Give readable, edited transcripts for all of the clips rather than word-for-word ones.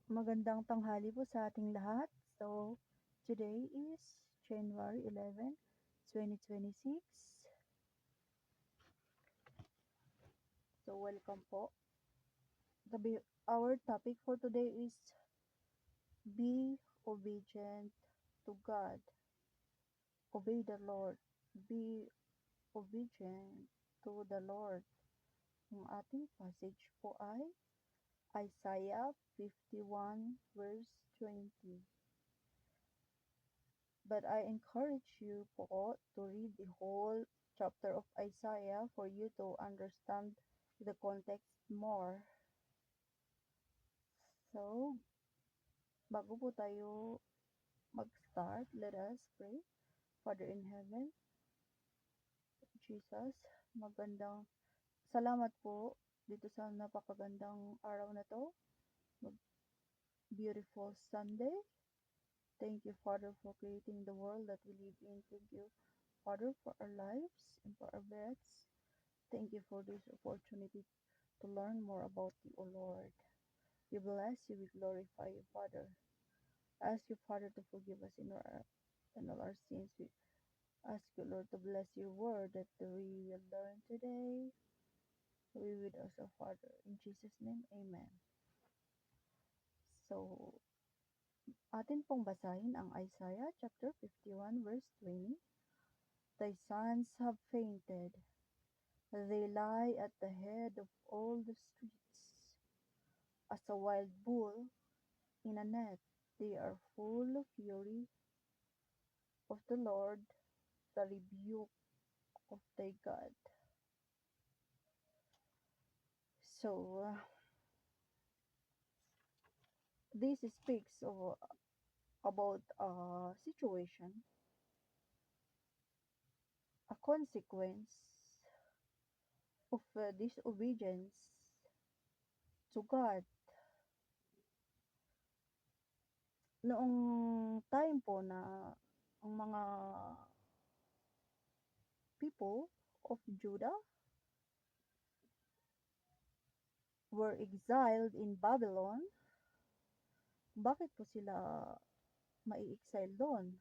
Magandang tanghali po sa ating lahat. So, today is January 11, 2026. So, welcome po. Our topic for today is be obedient to God. Obey the Lord. Be obedient to the Lord. Ang ating passage po ay Isaiah 51 verse 20. But I encourage you po to read the whole chapter of Isaiah for you to understand the context more. So, bago po tayo mag-start, let us pray. Father in heaven, Jesus, magandang salamat po dito sa napakagandang araw na to. Beautiful Sunday. Thank you, Father, for creating the world that we live in. Thank you, Father, for our lives and for our breaths. Thank you for this opportunity to learn more about you, O Lord. We bless you, we glorify you, Father. Ask you, Father, to forgive us in all our sins. We ask you, Lord, to bless your word that we will learn today. Be with us, O Father. In Jesus' name, Amen. So, atin pong basahin ang Isaiah chapter 51 verse 20. Thy sons have fainted. They lie at the head of all the streets. As a wild bull in a net, they are full of fury of the Lord, the rebuke of thy God. So, this speaks of about a situation, a consequence of disobedience to God. Noong time po na ang mga people of Judah were exiled in Babylon, bakit po sila mai-exile doon?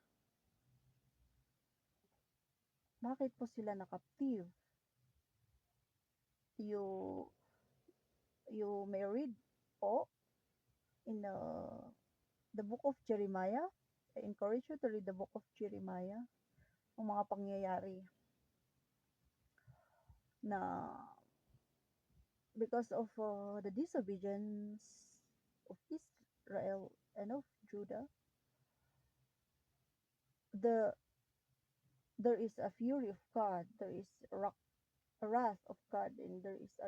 Bakit po sila na-captive? You may read po in the book of Jeremiah. I encourage you to read the book of Jeremiah, ang mga pangyayari na because of the disobedience of Israel and of Judah, the there is a fury of God, there is a wrath of God, and there is a